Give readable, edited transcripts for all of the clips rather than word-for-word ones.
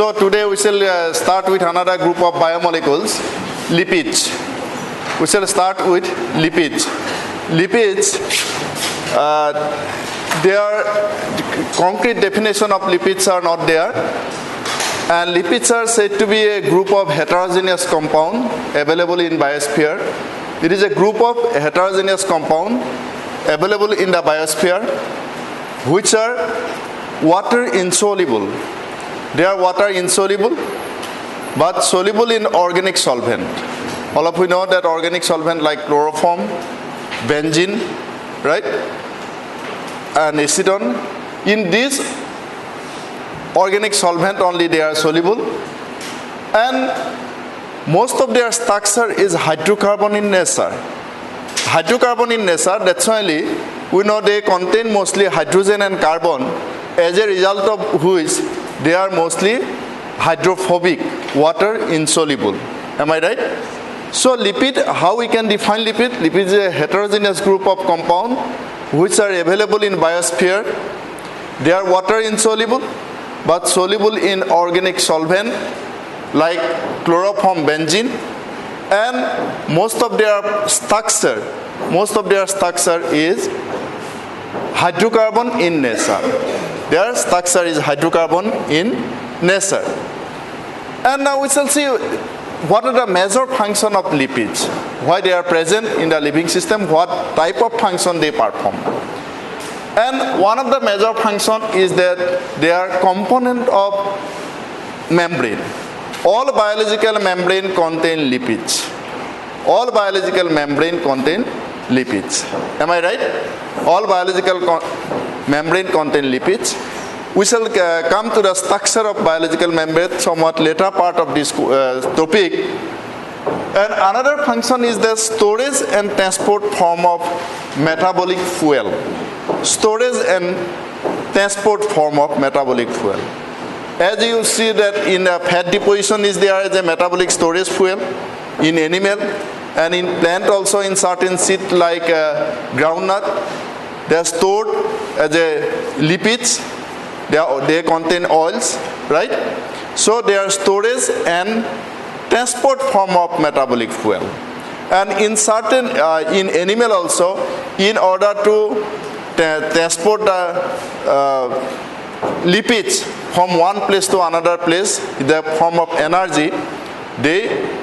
So today we shall start with another group of biomolecules, lipids. We shall start with lipids. Lipids, their concrete definition of lipids are not there. And lipids are said to be a group of heterogeneous compound available in biosphere. It is a group of heterogeneous compound available in the biosphere which are water insoluble. They are water insoluble but soluble in organic solvent. All of you know that organic solvent like chloroform, benzene, right? And acetone. In this organic solvent only they are soluble, and most of their structure is hydrocarbon in nature. Hydrocarbon in nature, that's why we know they contain mostly hydrogen and carbon, as a result of which they are mostly hydrophobic, water insoluble. Am I right? So lipid, how we can define lipid? Lipid is a heterogeneous group of compound which are available in biosphere. They are water insoluble but soluble in organic solvent like chloroform, benzene, and most of their structure is hydrocarbon in nature. Their structure is hydrocarbon in nature. And now we shall see what are the major function of lipids, why they are present in the living system, what type of function they perform. And one of the major function is that they are component of membrane. All biological membrane contain lipids. All biological membrane contain lipids. Am I right? All biological membrane contain lipids. We shall come to the structure of biological membrane somewhat later part of this topic. And another function is the storage and transport form of metabolic fuel. Storage and transport form of metabolic fuel. As you see that in fat deposition is there as a metabolic storage fuel in animal, and in plant also in certain seed like groundnut, they are stored as a lipids. They contain oils, right? So they are storage and transport form of metabolic fuel. And in certain in animal also, in order to transport the lipids from one place to another place, the form of energy, they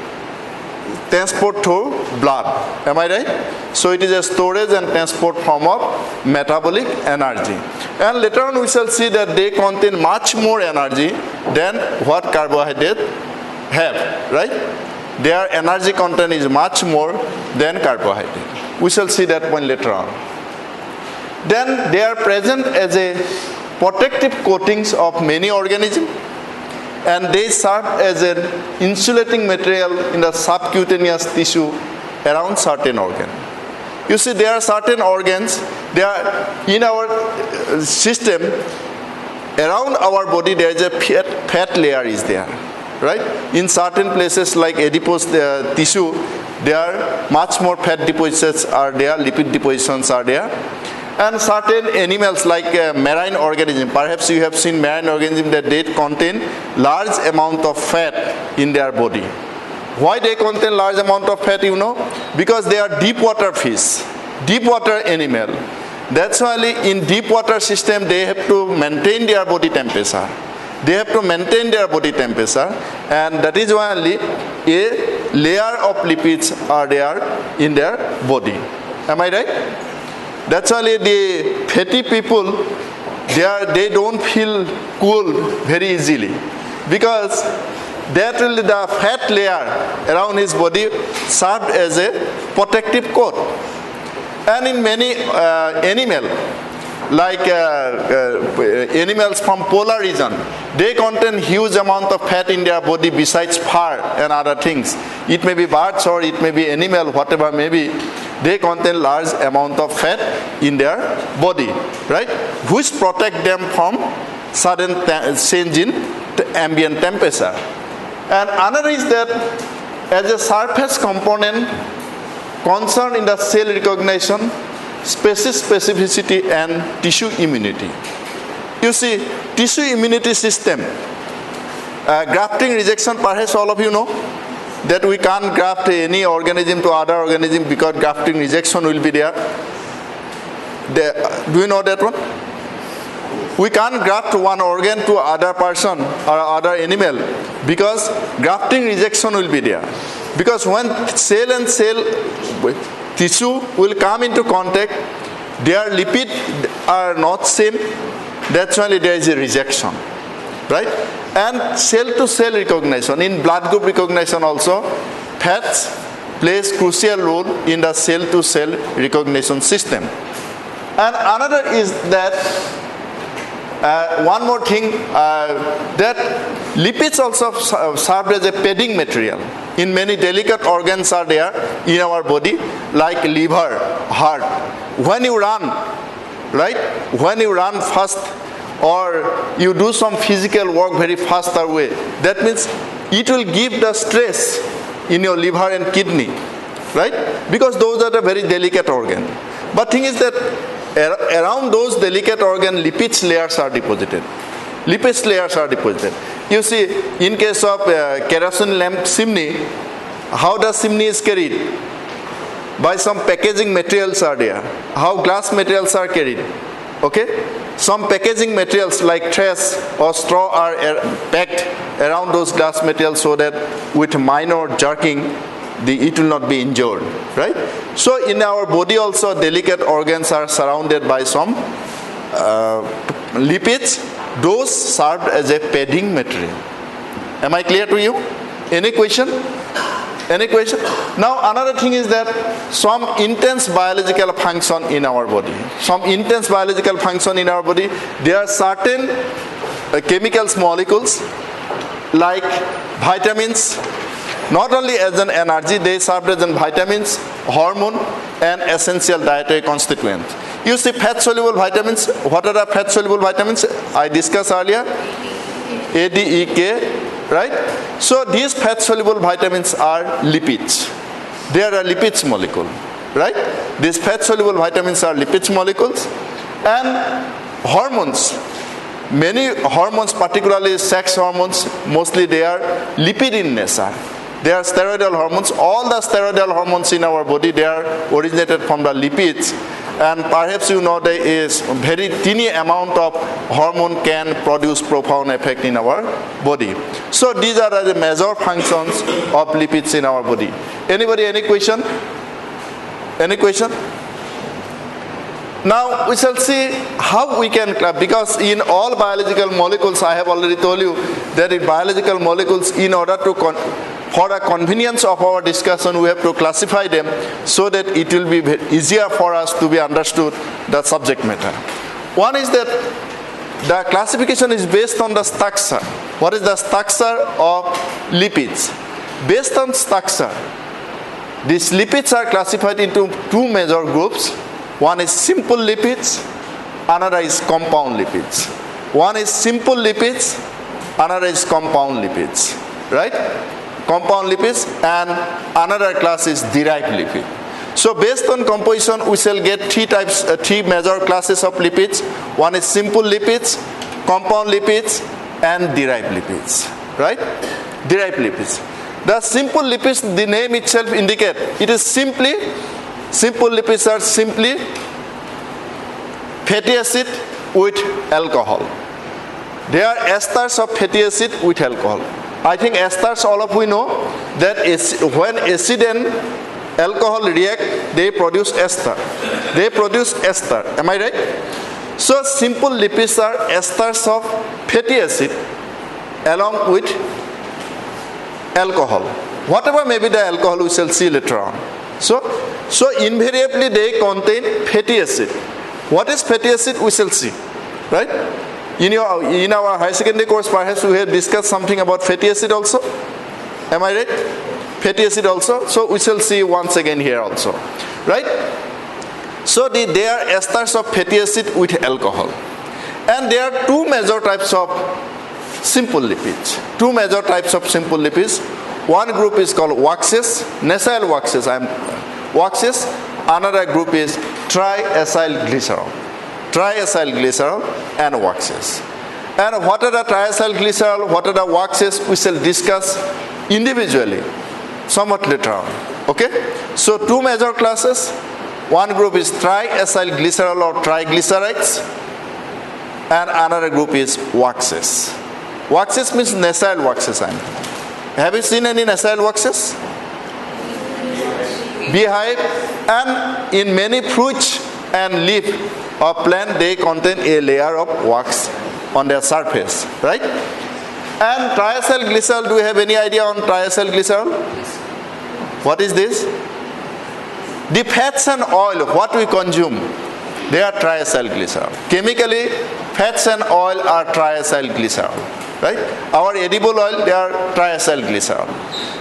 transport through blood. Am I right? So it is a storage and transport form of metabolic energy. And later on we shall see that they contain much more energy than what carbohydrate have, right? Their energy content is much more than carbohydrate. We shall see that point later on. Then they are present as a protective coatings of many organisms, and they serve as an insulating material in the subcutaneous tissue around certain organ. You see, there are certain organs, they are in our system, around our body there is a fat layer is there, right? In certain places like adipose tissue, there are much more fat deposits are there, lipid depositions are there. And certain animals like marine organism, perhaps you have seen marine organism that they contain large amount of fat in their body. Why they contain large amount of fat, you know? Because they are deep water fish, deep water animal. That's why in deep water system they have to maintain their body temperature. They have to maintain their body temperature, and that is why only a layer of lipids are there in their body. Am I right? That's why the fatty people, they don't feel cool very easily, because that will the fat layer around his body served as a protective coat. And in many animal, like animals from polar region, they contain huge amount of fat in their body besides fur and other things. It may be birds or it may be animal, whatever may be. They contain large amount of fat in their body, right? Which protect them from sudden change in ambient temperature. And another is that as a surface component concerned in the cell recognition, species specificity and tissue immunity. You see, tissue immunity system Grafting rejection, perhaps all of you know that we can't graft any organism to other organism because grafting rejection will be there. Do you know that one? We can't graft one organ to other person or other animal because grafting rejection will be there. Because when cell and cell tissue will come into contact, their lipids are not same. That's why there is a rejection, right? And cell-to-cell recognition, in blood group recognition also, fats plays crucial role in the cell-to-cell recognition system. And another is that, one more thing, that lipids also serve as a padding material. In many delicate organs are there in our body, like liver, heart. When you run, right? When you run fast or you do some physical work very faster way, that means it will give the stress in your liver and kidney, right? Because those are the very delicate organ. But thing is that around those delicate organ, lipids layers are deposited. Lipids layers are deposited. You see, in case of kerosene lamp chimney, how the chimney is carried? By some packaging materials are there. How glass materials are carried? Okay? Some packaging materials like trash or straw are packed around those glass materials so that with minor jerking, it will not be injured, right? So in our body also, delicate organs are surrounded by some lipids. Those serve as a padding material. Am I clear to you? Any question? Any question? Now another thing is that some intense biological function in our body. Some intense biological function in our body. There are certain chemicals, molecules like vitamins. Not only as an energy, they serve as vitamins, hormone, and essential dietary constituents. You see fat-soluble vitamins. What are the fat-soluble vitamins? I discussed earlier. A, D, E, K, right? So these fat-soluble vitamins are lipids. They are a lipids molecule, right? These fat-soluble vitamins are lipids molecules. And hormones. Many hormones, particularly sex hormones, mostly they are lipid in nature. They are steroidal hormones. All the steroidal hormones in our body, they are originated from the lipids. And perhaps you know there is a very teeny amount of hormone can produce profound effect in our body. So these are the major functions of lipids in our body. Anybody, any question? Any question? Now we shall see how we can, because in all biological molecules, I have already told you that in biological molecules, in order to for the convenience of our discussion, we have to classify them so that it will be easier for us to be understood the subject matter. One is that the classification is based on the structure. What is the structure of lipids? Based on structure, these lipids are classified into two major groups. One is simple lipids, another is compound lipids. One is simple lipids, another is compound lipids, right? Compound lipids, and another class is derived lipid. So based on composition, we shall get three major classes of lipids. One is simple lipids, compound lipids, and derived lipids, right? Derived lipids. The simple lipids, the name itself indicates, it is simply, simple lipids are simply fatty acid with alcohol. They are esters of fatty acid with alcohol. I think esters, all of we know that when acid and alcohol react, they produce ester. They produce ester. Am I right? So simple lipids are esters of fatty acid along with alcohol. Whatever may be the alcohol, we shall see later on. So invariably they contain fatty acid. What is fatty acid? We shall see, right? In our higher secondary course, perhaps we have discussed something about fatty acid also. Am I right? Fatty acid also. So we shall see once again here also, right? So they are esters of fatty acid with alcohol. And there are two major types of simple lipids. Two major types of simple lipids. One group is called waxes, nasyl waxes. Waxes. Another group is triacyl glycerol. Triacyl glycerol and waxes. And what are the triacylglycerol, what are the waxes, we shall discuss individually somewhat later on. Okay? So two major classes. One group is triacylglycerol or triglycerides, and another group is waxes. Waxes means nasyl waxes. Have you seen any nasyl waxes? Beehive, and in many fruits and leaf of plant, they contain a layer of wax on their surface, right? And triacylglycerol, do you have any idea on triacylglycerol? What is this? The fats and oil, what we consume, they are triacylglycerol. Chemically, fats and oil are triacylglycerol, right? Our edible oil, they are triacylglycerol.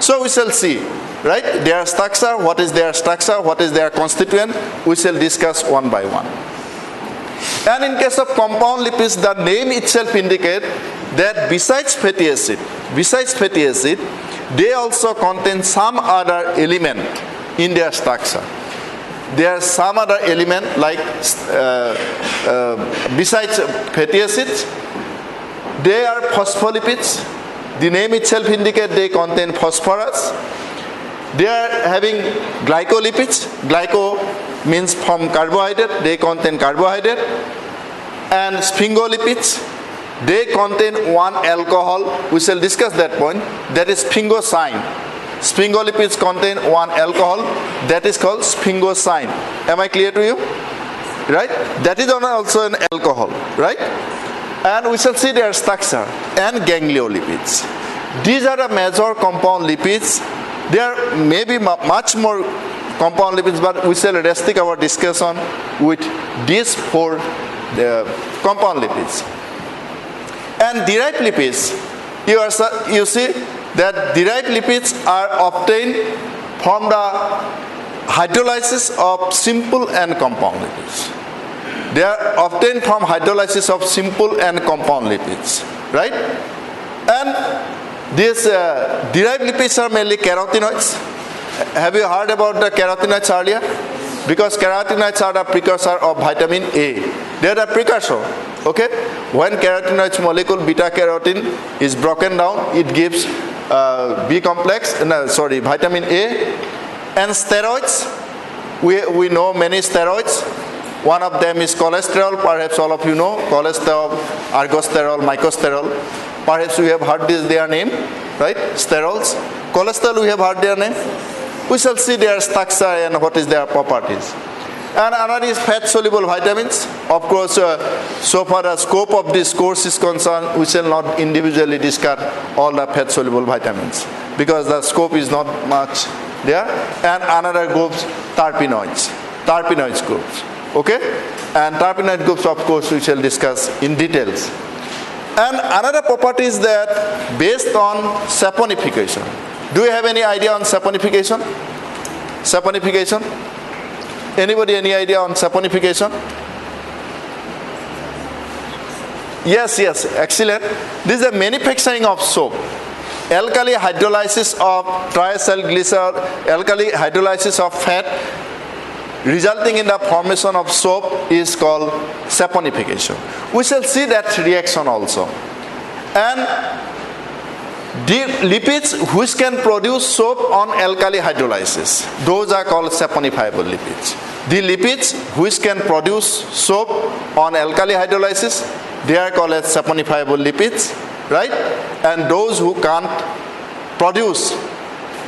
So we shall see, right? Their structure, what is their structure, what is their constituent, we shall discuss one by one. And in case of compound lipids, the name itself indicates that besides fatty acid, they also contain some other element in their structure. There are some other element like besides fatty acids, they are phospholipids. The name itself indicates they contain phosphorus. They are having glycolipids. Glyco means from carbohydrate, they contain carbohydrate. And sphingolipids, they contain one alcohol. We shall discuss that point. That is sphingosine. Sphingolipids contain one alcohol. That is called sphingosine. Am I clear to you? Right? That is also an alcohol. Right? And we shall see their structure. And gangliolipids. These are the major compound lipids. There may be much more compound lipids, but we shall restrict our discussion with these four compound lipids. And derived lipids, you see that derived lipids are obtained from the hydrolysis of simple and compound lipids. They are obtained from hydrolysis of simple and compound lipids, right? And these derived lipids are mainly carotenoids. Have you heard about the carotenoids earlier? Because carotenoids are the precursor of vitamin A. They are the precursor. Okay? When carotenoids molecule beta carotene is broken down, it gives vitamin A. And steroids, we know many steroids. One of them is cholesterol, perhaps all of you know, cholesterol, ergosterol, mycosterol. Perhaps we have heard their name, right? Sterols. Cholesterol, we have heard their name. We shall see their structure and what is their properties. And another is fat-soluble vitamins. Of course, so far as scope of this course is concerned, we shall not individually discuss all the fat-soluble vitamins because the scope is not much there. And another groups, terpenoids groups. Okay? And terpenoid groups, of course, we shall discuss in details. And another property is that based on saponification. Do you have any idea on saponification? Saponification? Anybody any idea on saponification? Yes, excellent. This is the manufacturing of soap. Alkali hydrolysis of triacylglycerol, alkali hydrolysis of fat, resulting in the formation of soap is called saponification. We shall see that reaction also. And the lipids which can produce soap on alkali hydrolysis, those are called saponifiable lipids. The lipids which can produce soap on alkali hydrolysis, they are called as saponifiable lipids, right? And those who can't produce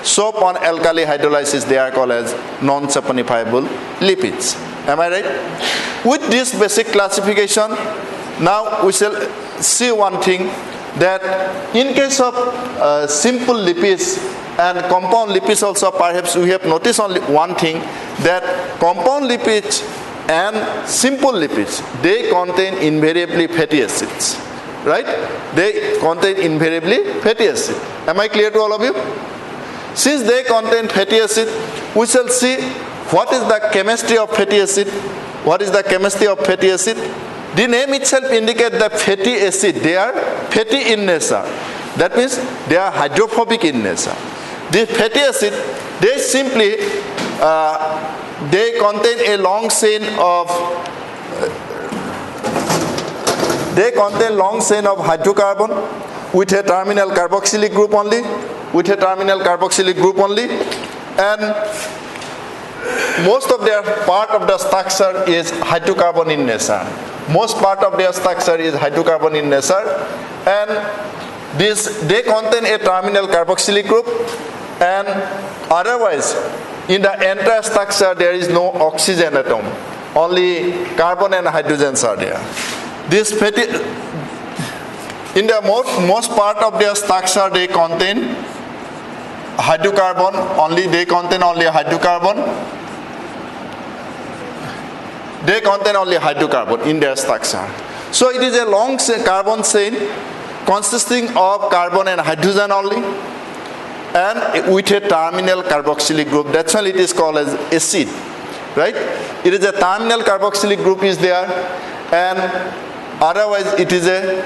soap on alkali hydrolysis, they are called as non-saponifiable lipids. Am I right? With this basic classification, now we shall see one thing, that in case of simple lipids and compound lipids also, perhaps we have noticed only one thing, that compound lipids and simple lipids, they contain invariably fatty acids, right? They contain invariably fatty acid. Am I clear to all of you? Since they contain fatty acid, we shall see what is the chemistry of fatty acid. What is the chemistry of fatty acid? The name itself indicates that fatty acid, they are fatty in nature. That means they are hydrophobic in nature. The fatty acid, they simply, they contain a long chain of They contain long chain of hydrocarbon with a terminal carboxylic group only, and most of their part of the structure is hydrocarbon in nature. And they contain a terminal carboxylic group, and otherwise in the entire structure there is no oxygen atom, only carbon and hydrogens are there. In the most part of their structure they contain hydrocarbon only, in their structure. So it is a long carbon chain consisting of carbon and hydrogen only, and with a terminal carboxylic group. That's why it is called as acid, right? It is a terminal carboxylic group is there, and otherwise it is a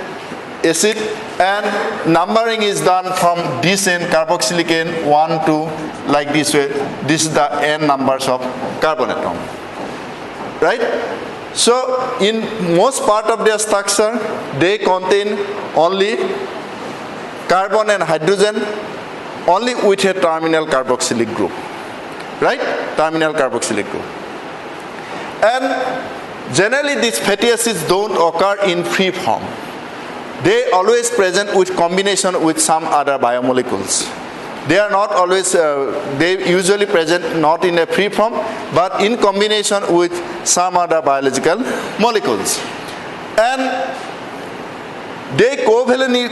acid, and numbering is done from this end, carboxylic end, 1, 2, like this way. This is the n numbers of carbon atom, right? So in most part of their structure they contain only carbon and hydrogen, only with a terminal carboxylic group, right? And generally these fatty acids don't occur in free form. They always present with combination with some other biomolecules. They are not always, they usually present not in a free form, but in combination with some other biological molecules. And they covalently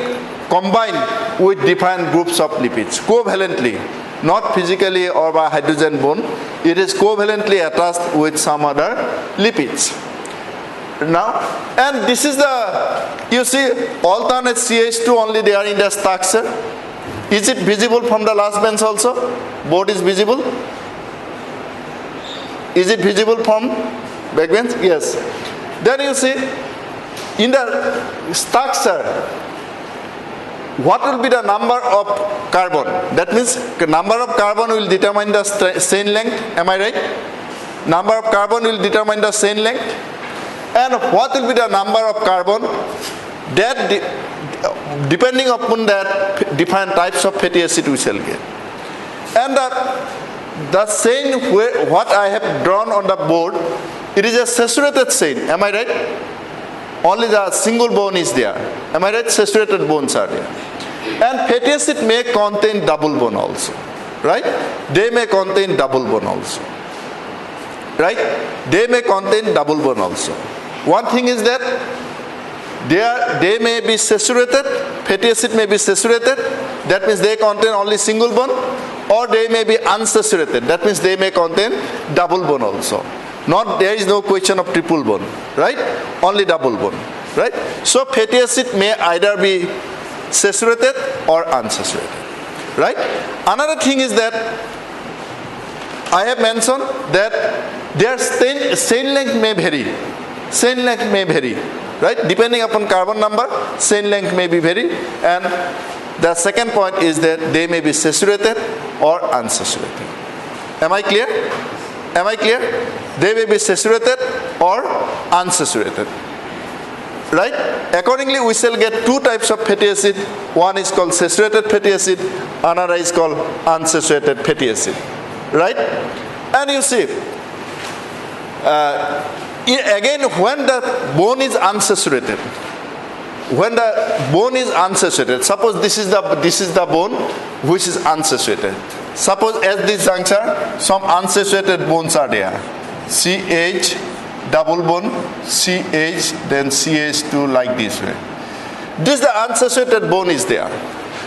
combine with different groups of lipids, covalently, not physically or by hydrogen bond. It is covalently attached with some other lipids. Now, and this is the, you see, alternate CH2 only they are in the structure. Is it visible from the last bench also? Board is visible? Is it visible from back bench? Yes. Then you see, in the structure, what will be the number of carbon? That means the number of carbon will determine the chain length. Am I right? Number of carbon will determine the chain length. And what will be the number of carbon? That depending upon that, different types of fatty acid we shall get. And the chain what I have drawn on the board, it is a saturated chain. Am I right? Only the single bone is there. Am I right? Saturated bones are there. And fatty acid may contain double bone also, right? They may contain double bone also, right? They may contain double bone also. One thing is that they may be saturated, fatty acid may be saturated, that means they contain only single bone, or they may be unsaturated, that means they may contain double bone also. Not, there is no question of triple bone, right? Only double bone, right? So fatty acid may either be saturated or unsaturated, right? Another thing is that I have mentioned that their chain length may vary. Chain length may vary, right? Depending upon carbon number, chain length may be vary. And the second point is that they may be saturated or unsaturated. Am I clear? Am I clear? They may be saturated or unsaturated, right? Accordingly, we shall get two types of fatty acid. One is called saturated fatty acid, another is called unsaturated fatty acid, right? And you see, again, when the bone is unsaturated, suppose this is the bone which is unsaturated. Suppose at this juncture some unsaturated bones are there. CH, double bone, CH, then CH2 like this way. This the unsaturated bone is there.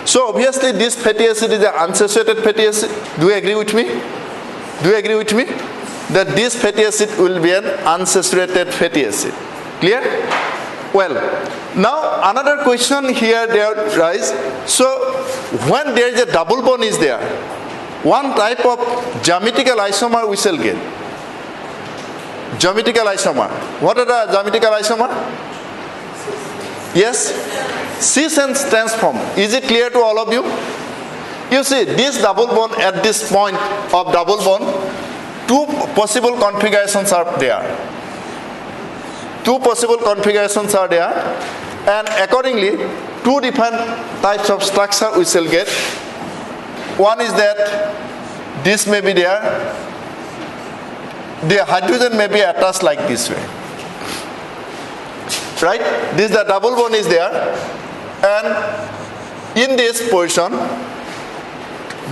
So obviously this fatty acid is an unsaturated fatty acid. Do you agree with me? Do you agree with me? That this fatty acid will be an unsaturated fatty acid. Clear? Well, now another question here there arises. So when there is a double bond is there, one type of geometrical isomer we shall get. Geometrical isomer. What are the geometrical isomer? Yes? Cis and transform. Is it clear to all of you? You see, this double bond at this point of double bond, two possible configurations are there. Two possible configurations are there. And accordingly, two different types of structure we shall get. One is that this may be there. The hydrogen may be attached like this way. Right? This the double bond is there. And in this position,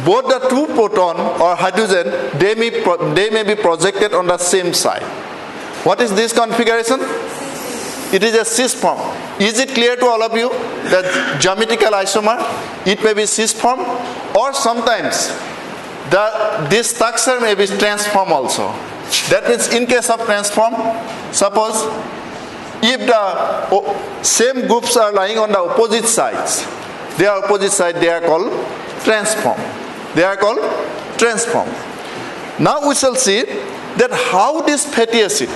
both the two proton or hydrogen, they may be projected on the same side. What is this configuration? It is a cis form. Is it clear to all of you that geometrical isomer, it may be cis form, or sometimes this structure may be transform also. That means in case of transform, suppose if the same groups are lying on the opposite sides, they are opposite side, they are called transform. They are called transform. Now we shall see that how this fatty acid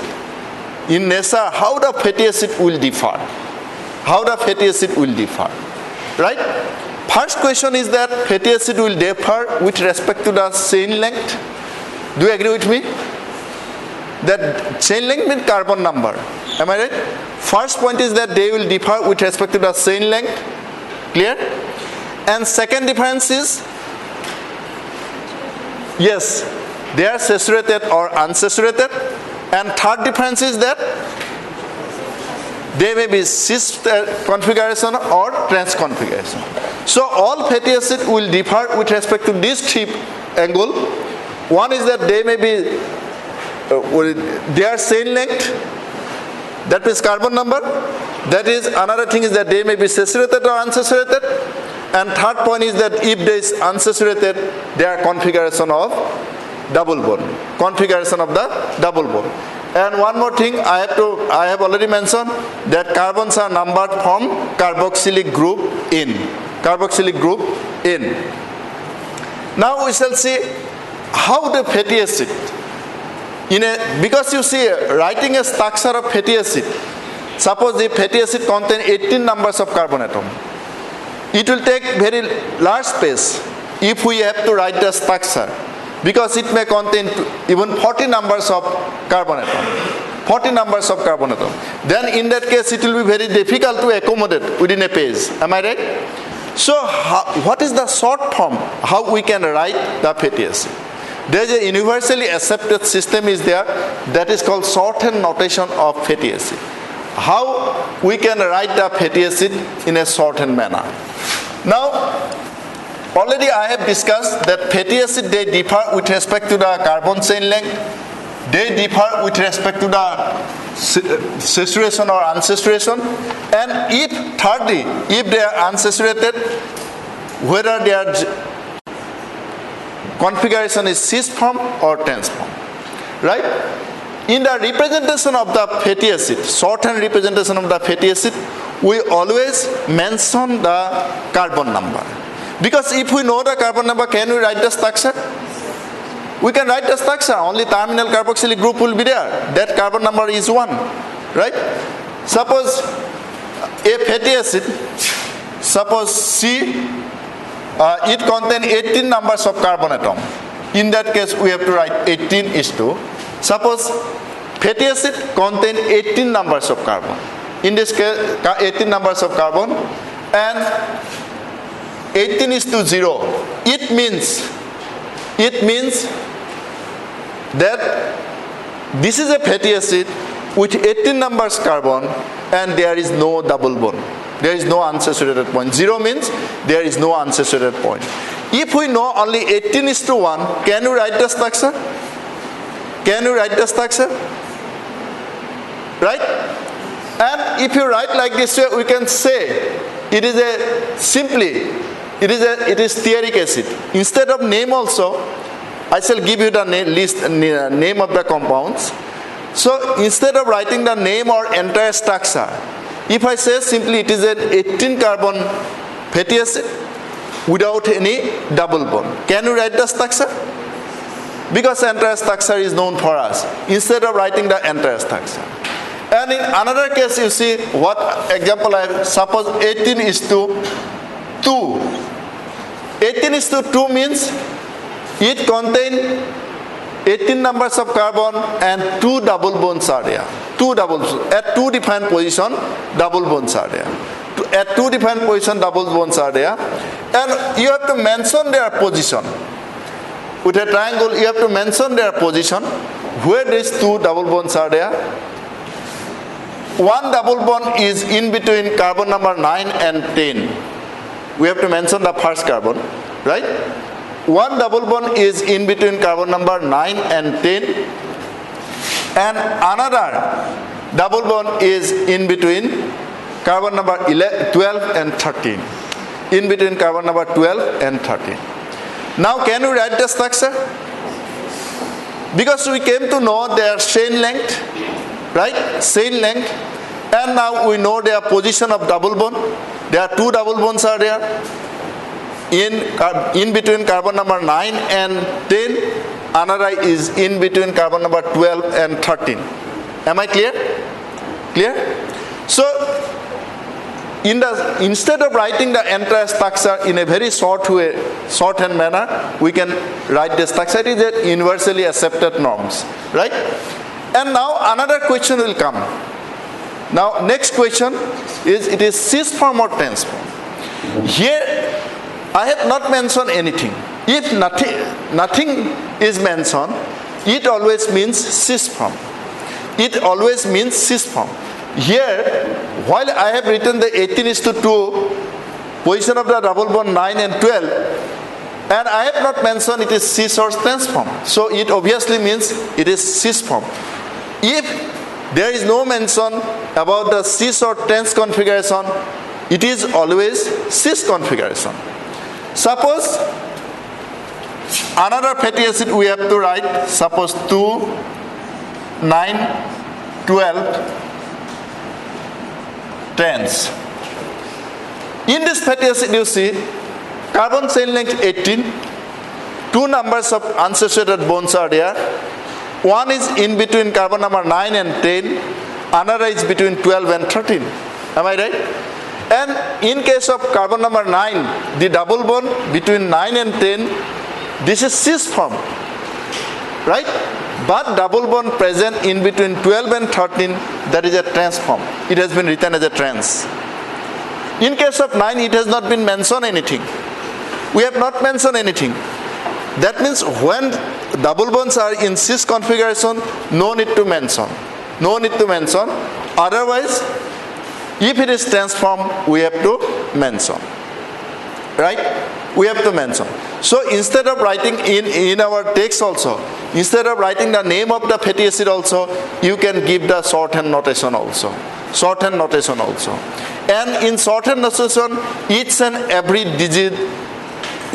in nature, how the fatty acid will differ. How the fatty acid will differ. Right? First question is that fatty acid will differ with respect to the chain length. Do you agree with me? That chain length means carbon number. Am I right? First point is that they will differ with respect to the chain length. Clear? And second difference is, yes, they are saturated or unsaturated. And third difference is that they may be cis configuration or trans configuration. So all fatty acid will differ with respect to this three angle. One is that they may be their chain length, that means carbon number. That is, another thing is that they may be saturated or unsaturated. And third point is that if there is unsaturated, their configuration of double bond. Configuration of the double bond. And one more thing I have already mentioned that carbons are numbered from carboxylic group in. Carboxylic group in. Now we shall see how the fatty acid because you see writing a structure of fatty acid, suppose the fatty acid contain 18 numbers of carbon atom. It will take very large space if we have to write the structure, because it may contain even 40 numbers of carbon atom. 40 numbers of carbon atom. Then in that case it will be very difficult to accommodate within a page. Am I right? So what is the short form? How we can write the fatty acid? There is a universally accepted system is there that is called shorthand notation of fatty acid. How we can write the fatty acid in a shorthand manner. Now, already I have discussed that fatty acid, they differ with respect to the carbon chain length. They differ with respect to the saturation or unsaturation. And if thirdly, if they are unsaturated, whether their configuration is cis form or trans form. Right? In the representation of the fatty acid, shorthand representation of the fatty acid, we always mention the carbon number. Because if we know the carbon number, can we write the structure? We can write the structure. Only terminal carboxylic group will be there. That carbon number is 1. Right? Suppose a fatty acid, suppose C, it contains 18 numbers of carbon atom. In that case, we have to write 18 is to. Suppose fatty acid contains 18 numbers of carbon. In this case, 18 numbers of carbon, and 18 is to 0. It means that this is a fatty acid with 18 numbers carbon, and there is no double bond. There is no unsaturated point. 0 means there is no unsaturated point. If we know only 18 is to 1, can you write the structure? Can you write the structure? Right? And if you write like this way, we can say it is a simply, it is stearic acid. Instead of name also, I shall give you the name of the compounds. So instead of writing the name or entire structure, if I say simply it is an 18 carbon fatty acid without any double bond, can you write the structure? Because the entire structure is known for us, instead of writing the entire structure. And in another case, you see what example I have. Suppose 18 is to 2. 18 is to 2 means it contains 18 numbers of carbon and 2 double bonds are there. 2 two doubles. At two different position, double bonds are there. At two different position, double bonds are there. And you have to mention their position. With a triangle, you have to mention their position, where these two double bonds are there. One double bond is in between carbon number 9 and 10. We have to mention the first carbon, right? One double bond is in between carbon number 9 and 10. And another double bond is in between carbon number 12 and 13. In between carbon number 12 and 13. Now can we write the structure? Because we came to know their chain length, right? Chain length. And now we know their position of double bond. There are two double bonds are there. In between carbon number 9 and 10. Another is in between carbon number 12 and 13. Am I clear? Clear? So, instead of writing the entire structure in a very shorthand manner, we can write the structure. It is a universally accepted norms, right? And now another question will come. Now next question is, it is cis form or trans form. Here I have not mentioned anything. If nothing is mentioned, it always means cis form. It always means cis form. Here, while I have written the 18:2 position of the double bond 9 and 12, and I have not mentioned it is cis or trans form. So it obviously means it is cis form. If there is no mention about the cis or trans configuration, it is always cis configuration. Suppose another fatty acid we have to write, suppose 2, 9, 12, trans. In this fatty acid you see carbon chain length 18, two numbers of unsaturated bonds are there. One is in between carbon number 9 and 10, another is between 12 and 13. Am I right? And in case of carbon number 9, the double bond between 9 and 10, this is cis form, right? But double bond present in between 12 and 13, that is a trans form. It has been written as a trans. In case of 9, it has not been mentioned anything. We have not mentioned anything. That means when double bonds are in cis configuration, no need to mention. No need to mention. Otherwise, if it is trans form, we have to mention. Right? We have to mention. So instead of writing in our text also, instead of writing the name of the fatty acid also, you can give the shorthand notation also. Shorthand notation also. And in shorthand notation, each and every digit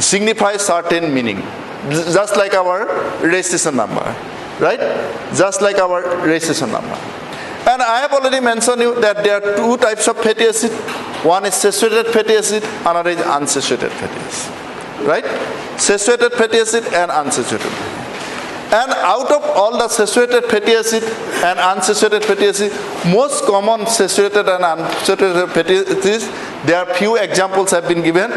signifies certain meaning. Just like our registration number. Right? Just like our registration number. And I have already mentioned you that there are two types of fatty acid. One is saturated fatty acid, another is unsaturated fatty acid. Right? Saturated fatty acid and unsaturated. And out of all the saturated fatty acid and unsaturated fatty acid, most common saturated and unsaturated fatty acids, there are few examples have been given.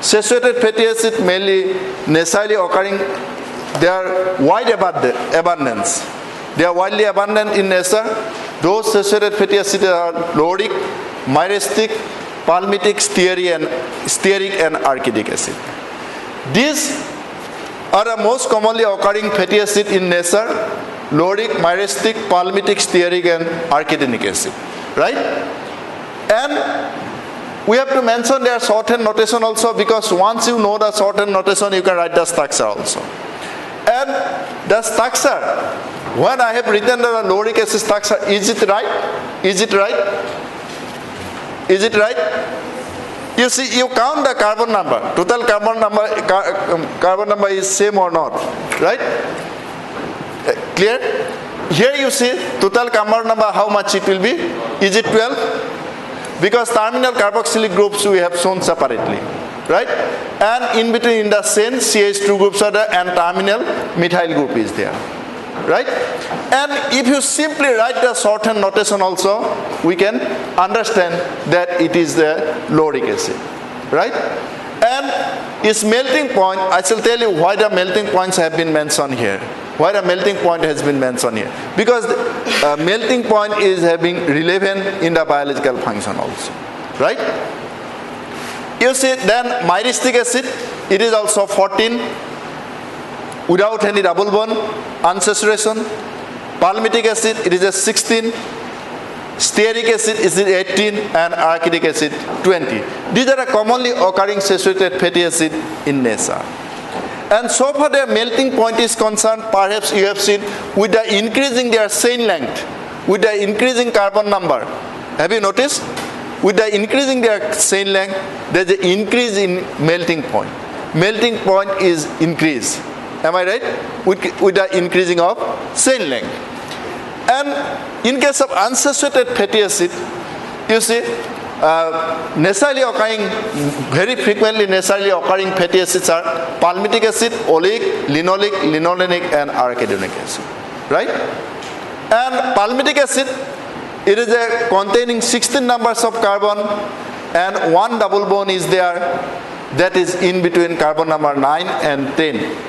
Saturated fatty acid mainly naturally occurring, they are wide abundance. They are widely abundant in nature. Those saturated fatty acids are lauric, myristic, palmitic, stearic and arachidonic acid. These are the most commonly occurring fatty acid in nature: lauric, myristic, palmitic, stearic and arachidonic acid. Right? And we have to mention their shorthand notation also, because once you know the shorthand notation, you can write the structure also. And the structure, when I have written the lauric acid structure, is it right? Is it right? Is it right? You see, you count the carbon number. Total carbon number is same or not, right? Clear? Here you see total carbon number, how much it will be? Is it 12? Because terminal carboxylic groups we have shown separately, right? And in between in the same CH2 groups are there, and terminal methyl group is there, right? And if you simply write the shorthand notation also, we can understand that it is the lauric acid, right? And its melting point, I shall tell you why the melting points have been mentioned here. Why the melting point has been mentioned here? Because melting point is having relevant in the biological function also, right? You see, then myristic acid, it is also 14 without any double bond, unsaturation. Palmitic acid, it is a 16. Stearic acid is 18 and arachidic acid 20. These are commonly occurring saturated fatty acid in nature. And so far their melting point is concerned, perhaps you have seen with the increasing their chain length, with the increasing carbon number. Have you noticed? With the increasing their chain length, there is an increase in melting point. Melting point is increased. Am I right? With the increasing of chain length. And in case of unsaturated fatty acid, you see, naturally occurring, very frequently naturally occurring fatty acids are palmitic acid, oleic, linoleic, linolenic, and arachidonic acid, right? And palmitic acid, it is containing 16 numbers of carbon, and one double bond is there, that is in between carbon number 9 and 10.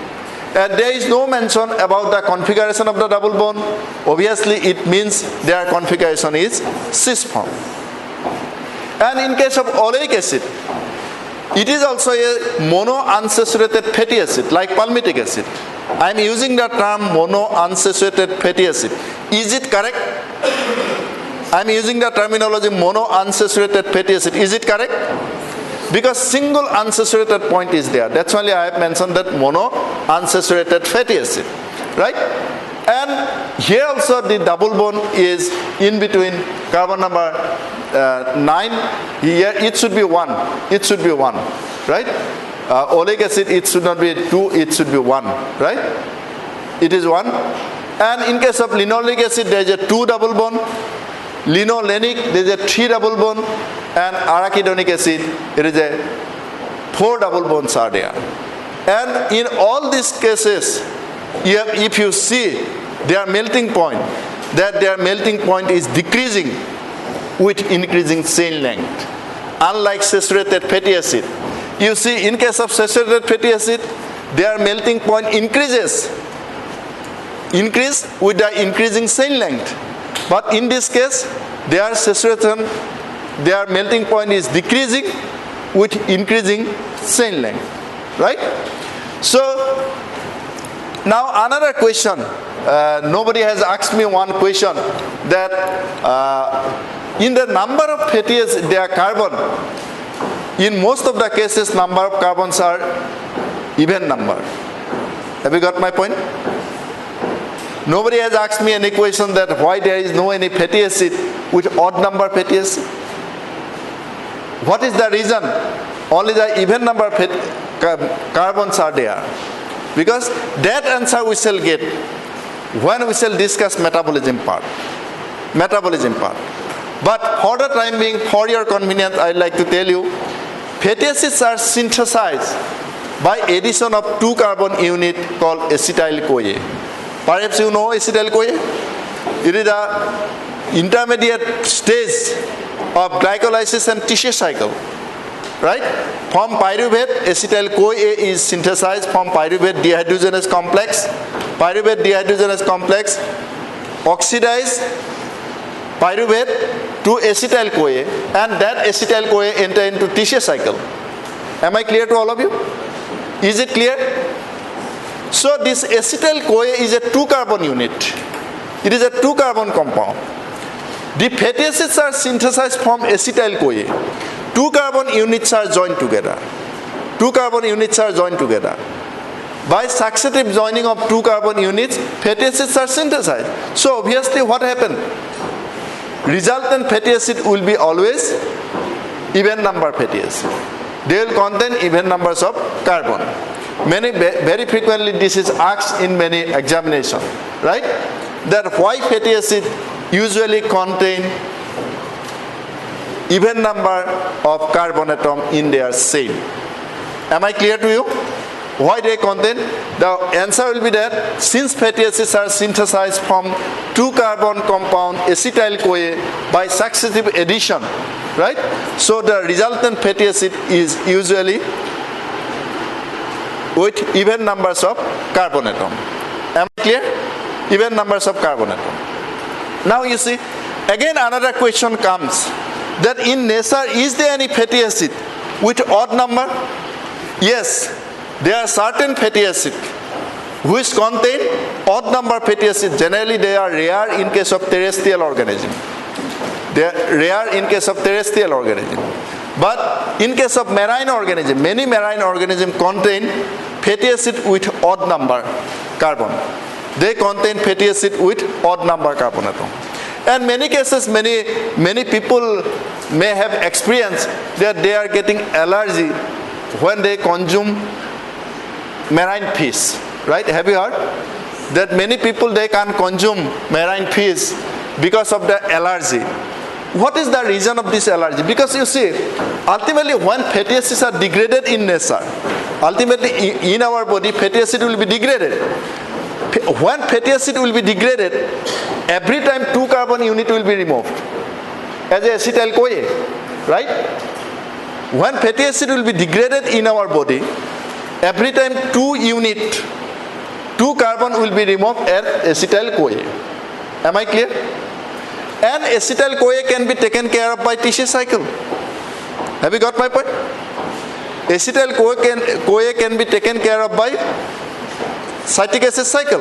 And there is no mention about the configuration of the double bond. Obviously, it means their configuration is cis form. And in case of oleic acid, it is also a monounsaturated fatty acid, like palmitic acid. I am using the term monounsaturated fatty acid. Is it correct? I am using the terminology monounsaturated fatty acid. Is it correct? Because single unsaturated point is there. That's why I have mentioned that monounsaturated fatty acid, right? And here also the double bond is in between carbon number 9. Here it should be 1. It should be 1, right? Oleic acid, it should not be 2. It should be 1, right? It is 1. And in case of linoleic acid, there is a 2 double bond. Linolenic, there is a 3 double bond. And arachidonic acid, it is a 4 double bonds are there. And in all these cases, if you see their melting point, that their melting point is decreasing with increasing chain length. Unlike saturated fatty acid, you see in case of saturated fatty acid, their melting point increase with the increasing chain length. But in this case, their saturation, their melting point is decreasing with increasing chain length, right? So now another question. Nobody has asked me one question, that in the number of fatty acids, their carbon, in most of the cases, number of carbons are even number. Have you got my point? Nobody has asked me any question that why there is no any fatty acid with odd number fatty acid. What is the reason? Only the even number carbons are there. Because that answer we shall get when we shall discuss metabolism part. But for the time being, for your convenience, I would like to tell you, fatty acids are synthesized by addition of 2 carbon unit called acetyl-CoA. Perhaps you know acetyl-CoA? It is the intermediate stage of glycolysis and tissue cycle, right? From pyruvate, acetyl-CoA is synthesized from pyruvate dehydrogenase complex. Pyruvate dehydrogenase complex oxidize pyruvate to acetyl-CoA, and that acetyl-CoA enter into tissue cycle. Am I clear to all of you? Is it clear? So this acetyl-CoA is a 2 carbon unit. It is a 2 carbon compound. The fatty acids are synthesized from acetyl-CoA. 2 carbon units are joined together. 2 carbon units are joined together. By successive joining of 2 carbon units, fatty acids are synthesized. So obviously what happened? Resultant fatty acid will be always even number fatty acid. They will contain even numbers of carbon. Very frequently this is asked in many examinations, right? That why fatty acid usually contain even number of carbon atom in their chain. Am I clear to you? Why they contain? The answer will be that since fatty acids are synthesized from 2 carbon compound acetyl-CoA by successive addition, right? So the resultant fatty acid is usually with even numbers of carbon atom. Am I clear? Even numbers of carbon atom. Now you see, again another question comes, that in nature is there any fatty acid with odd number? Yes, there are certain fatty acid which contain odd number fatty acid. Generally they are rare in case of terrestrial organism. They are rare in case of terrestrial organism. But in case of marine organism, many marine organisms contain fatty acid with odd number carbon. They contain fatty acid with odd number carbon atom. And many cases, many people may have experienced that they are getting allergy when they consume marine fish, right? Have you heard that many people they can't consume marine fish because of the allergy? What is the reason of this allergy? Because you see, ultimately when fatty acids are degraded in nature, ultimately in our body fatty acid will be degraded. When fatty acid will be degraded, every time 2 carbon unit will be removed as acetyl-CoA, right? When fatty acid will be degraded in our body, every time 2 carbon will be removed as acetyl-CoA. Am I clear? And acetyl-CoA can be taken care of by tissue cycle. Have you got my point? Acetyl-CoA can be taken care of by citric acid cycle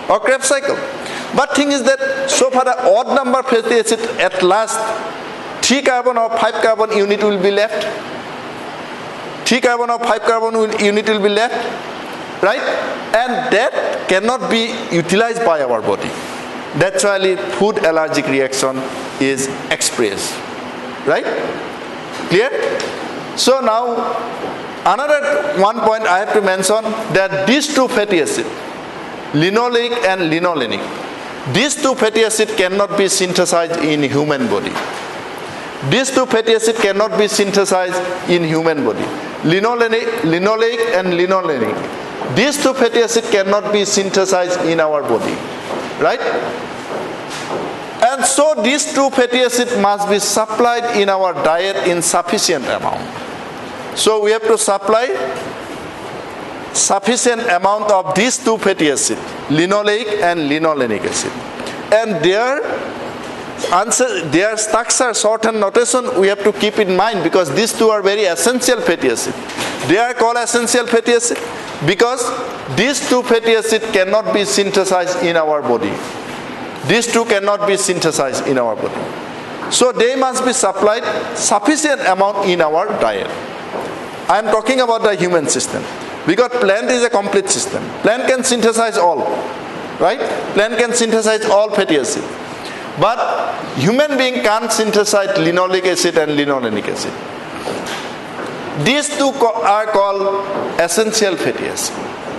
or Krebs cycle. But thing is that so far the odd number fatty acid, at last 3 carbon or 5 carbon unit will be left. 3 carbon or 5 carbon unit will be left, right? And that cannot be utilized by our body. That's why food allergic reaction is expressed, right? Clear? So now another one point I have to mention, that these 2 fatty acids, linoleic and linolenic, these 2 fatty acids cannot be synthesized in human body. These 2 fatty acids cannot be synthesized in human body. Linoleic and linolenic. These 2 fatty acids cannot be synthesized in our body, right? And so these 2 fatty acids must be supplied in our diet in sufficient amount. So we have to supply sufficient amount of these 2 fatty acids, linoleic and linolenic acid. And their structure, shorthand notation we have to keep in mind, because these 2 are very essential fatty acids. They are called essential fatty acids because these 2 fatty acids cannot be synthesized in our body. These 2 cannot be synthesized in our body. So they must be supplied sufficient amount in our diet. I am talking about the human system, because plant is a complete system. Plant can synthesize all, right? Plant can synthesize all fatty acid. But human being can't synthesize linoleic acid and linolenic acid. These 2 are called essential fatty acid.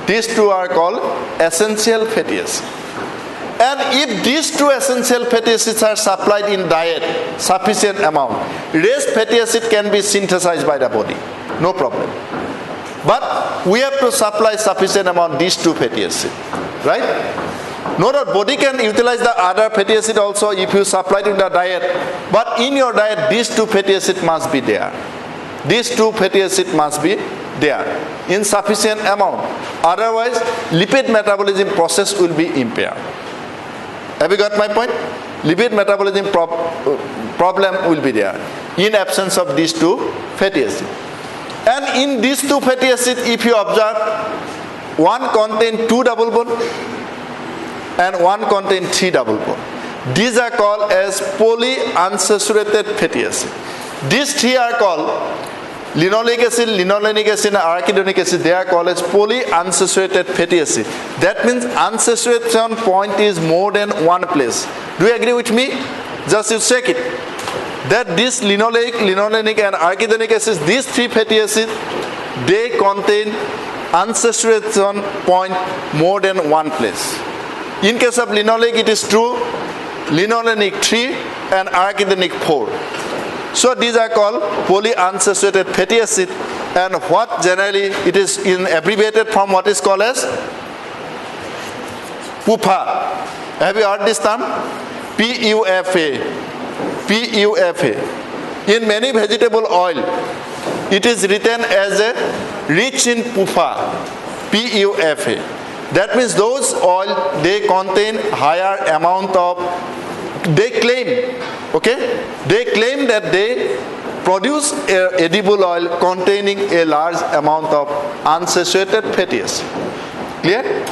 These 2 are called essential fatty acid. And if these 2 essential fatty acids are supplied in diet, sufficient amount, rest fatty acid can be synthesized by the body. No problem. But we have to supply sufficient amount these 2 fatty acids, right? No doubt body can utilize the other fatty acid also if you supply it in the diet. But in your diet, these 2 fatty acids must be there. These 2 fatty acids must be there in sufficient amount. Otherwise, lipid metabolism process will be impaired. Have you got my point? Lipid metabolism problem will be there in absence of these 2 fatty acids. And in these 2 fatty acids, if you observe, one contains 2 double bond and one contains 3 double bond. These are called as polyunsaturated fatty acids. These 3 are called linoleic acid, linolenic acid, and arachidonic acid. They are called as polyunsaturated fatty acid. That means unsaturation point is more than one place. Do you agree with me? Just you check it. That this linoleic, linolenic, and arachidonic acids, these 3 fatty acids, they contain unsaturation point more than one place. In case of linoleic, it is true, linolenic 3 and arachidonic 4. So these are called polyunsaturated fatty acid, and what generally it is in abbreviated form, what is called as PUFA. Have you heard this term? PUFA. PUFA. In many vegetable oil, it is written as a rich in PUFA. PUFA. That means those oil, they contain higher amount of, they claim, okay? They claim that they produce edible oil containing a large amount of unsaturated fatty acid. Clear?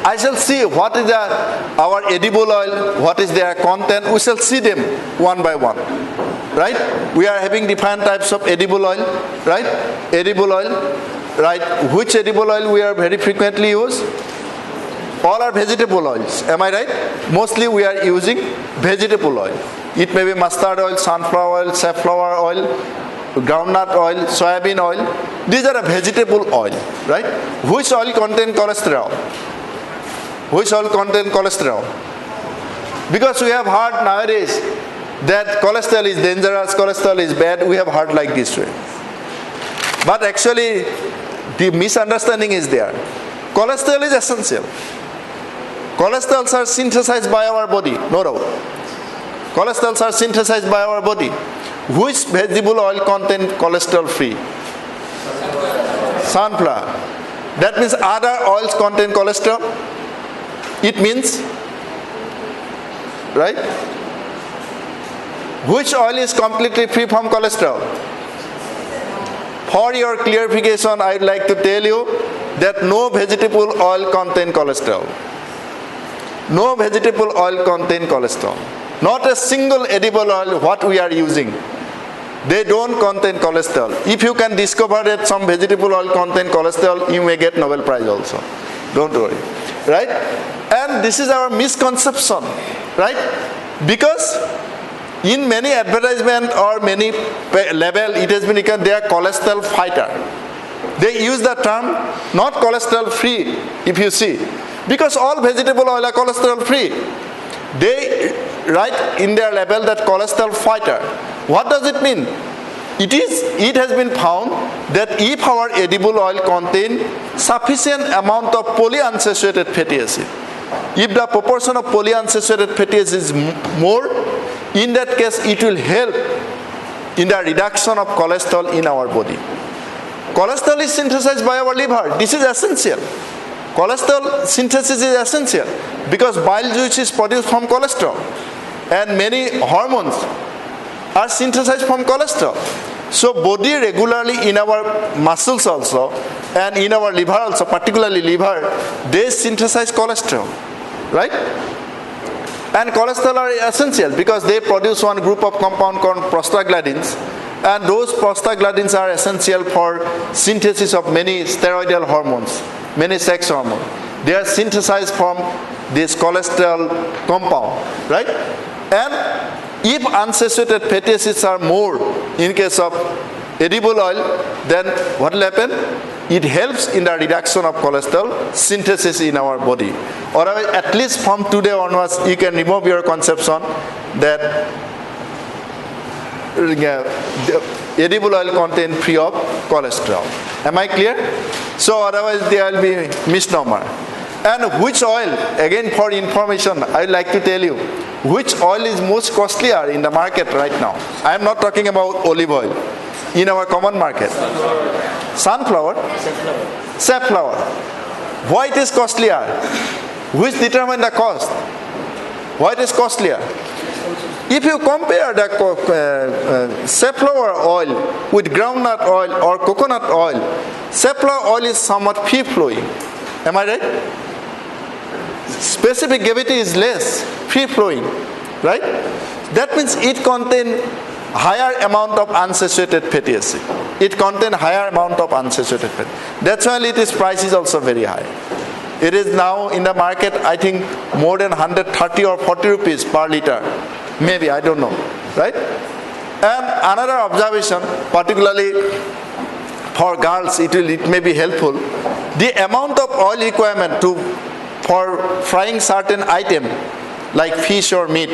I shall see what is our edible oil, what is their content. We shall see them one by one. Right? We are having different types of edible oil. Right? Edible oil. Right? Which edible oil we are very frequently use? All are vegetable oils. Am I right? Mostly we are using vegetable oil. It may be mustard oil, sunflower oil, safflower oil, groundnut oil, soybean oil. These are a vegetable oil. Right? Which oil contain cholesterol? Which oil contain cholesterol? Because we have heard nowadays that cholesterol is dangerous, cholesterol is bad, we have heard like this way. But actually, the misunderstanding is there. Cholesterol is essential. Cholesterols are synthesized by our body, no doubt. Cholesterols are synthesized by our body. Which vegetable oil contain cholesterol free? Sunflower. That means other oils contain cholesterol. It means, right? Which oil is completely free from cholesterol? For your clarification, I would like to tell you that no vegetable oil contain cholesterol. No vegetable oil contain cholesterol. Not a single edible oil what we are using. They don't contain cholesterol. If you can discover that some vegetable oil contain cholesterol, you may get Nobel Prize also. Don't worry. Right? And this is our misconception. Right? Because in many advertisement or many label, it has been become they are cholesterol fighter. They use the term not cholesterol free, if you see. Because all vegetable oil are cholesterol free. They write in their label that cholesterol fighter. What does it mean? It has been found that if our edible oil contain sufficient amount of polyunsaturated fatty acid, if the proportion of polyunsaturated fatty acid is more, in that case it will help in the reduction of cholesterol in our body. Cholesterol is synthesized by our liver. This is essential. Cholesterol synthesis is essential because bile juice is produced from cholesterol and many hormones are synthesized from cholesterol. So body regularly in our muscles also and in our liver also, particularly liver, they synthesize cholesterol, right? And cholesterol are essential because they produce one group of compound called prostaglandins, and those prostaglandins are essential for synthesis of many steroidal hormones, many sex hormones. They are synthesized from this cholesterol compound, right? And if unsaturated fatty acids are more in case of edible oil, then what will happen? It helps in the reduction of cholesterol synthesis in our body. Or at least from today onwards, you can remove your conception that edible oil contain free of cholesterol. Am I clear? So otherwise there will be misnomer. And which oil, again for information, I would like to tell you, which oil is most costlier in the market right now? I am not talking about olive oil. In our common market. Sunflower? Safflower. Why it is costlier? Which determine the cost? Why it is costlier? If you compare the safflower oil with groundnut oil or coconut oil, safflower oil is somewhat free-flowing. Am I right? Specific gravity is less, free-flowing, right? That means it contains higher amount of unsaturated fatty acid. It contains higher amount of unsaturated fat. That's why its price is also very high. It is now in the market, I think, more than 130 or 40 rupees per liter. Maybe, I don't know, right? And another observation, particularly for girls, it may be helpful. The amount of oil requirement for frying certain item like fish or meat,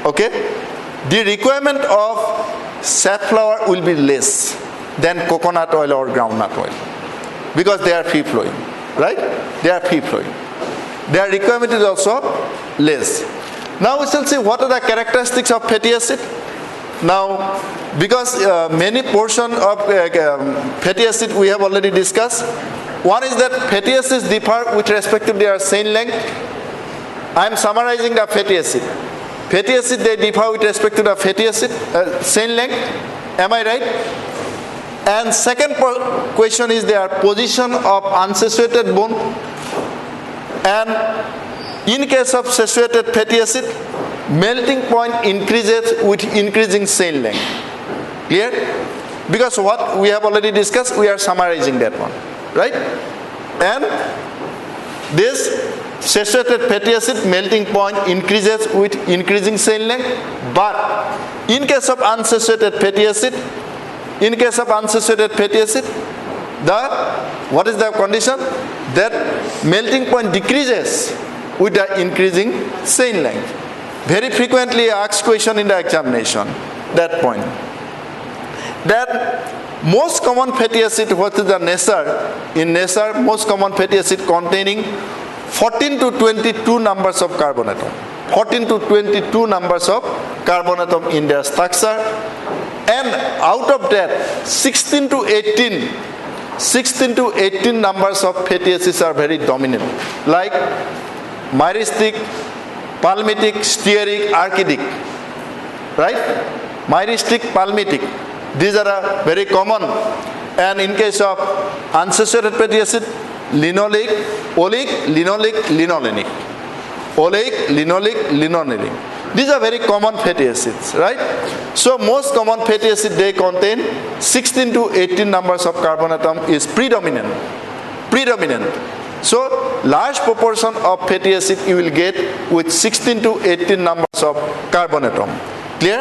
okay? The requirement of safflower will be less than coconut oil or groundnut oil because they are free flowing, right? They are free flowing. Their requirement is also less. Now we shall see what are the characteristics of fatty acid. Now, because many portion of fatty acid we have already discussed, One is that fatty acids differ with respect to their chain length. I am summarizing the fatty acid. Fatty acid, they differ with respect to the fatty acid chain length. Am I right? And second question is their position of unsaturated bone. And in case of saturated fatty acid, melting point increases with increasing chain length. Clear? Because what we have already discussed, we are summarizing that one. Right? And this saturated fatty acid melting point increases with increasing chain length. But in case of unsaturated fatty acid, what is the condition? That melting point decreases with the increasing chain length. Very frequently asked question in the examination, that point. That most common fatty acid, what is the nature? In nature, most common fatty acid containing 14 to 22 numbers of carbon atom. 14 to 22 numbers of carbon atom in their structure. And out of that, 16 to 18 numbers of fatty acids are very dominant. Like myristic, palmitic, stearic, archidic. Right? Myristic, palmitic. These are very common. And in case of unsaturated fatty acid, linoleic, oleic, linoleic, linolenic. Oleic, linoleic, linolenic. These are very common fatty acids, right? So most common fatty acid, they contain 16 to 18 numbers of carbon atom is predominant. So large proportion of fatty acid you will get with 16 to 18 numbers of carbon atom. Clear?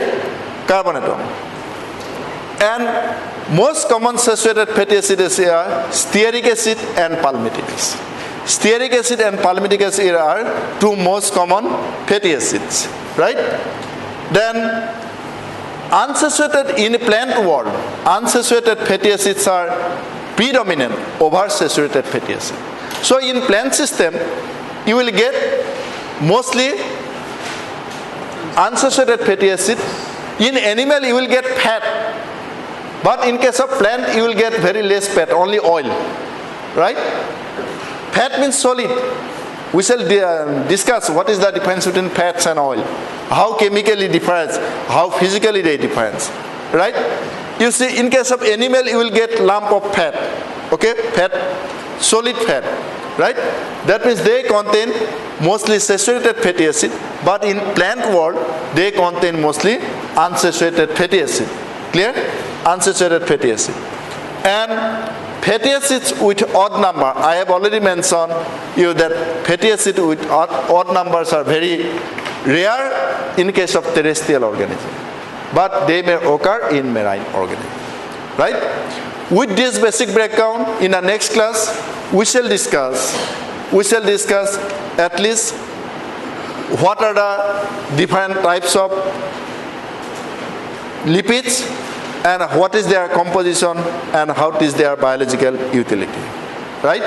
Carbon atom. And most common saturated fatty acids are stearic acid and palmitic acid. Stearic acid and palmitic acid are two most common fatty acids, right? Then unsaturated in plant world, unsaturated fatty acids are predominant over saturated fatty acid. So in plant system, you will get mostly unsaturated fatty acid. In animal, you will get fat. But in case of plant, you will get very less fat, only oil, right? Fat means solid. We shall discuss what is the difference between fats and oil, how chemically difference, how physically they difference, right? You see, in case of animal, you will get lump of fat, okay? Fat, solid fat, right? That means they contain mostly saturated fatty acid, but in plant world, they contain mostly unsaturated fatty acid. Clear? Unsaturated fatty acid. And fatty acids with odd number, I have already mentioned you that fatty acids with odd numbers are very rare in case of terrestrial organism, but they may occur in marine organism, right? With this basic breakdown, in the next class, we shall discuss at least what are the different types of lipids, and what is their composition, and how is their biological utility, right?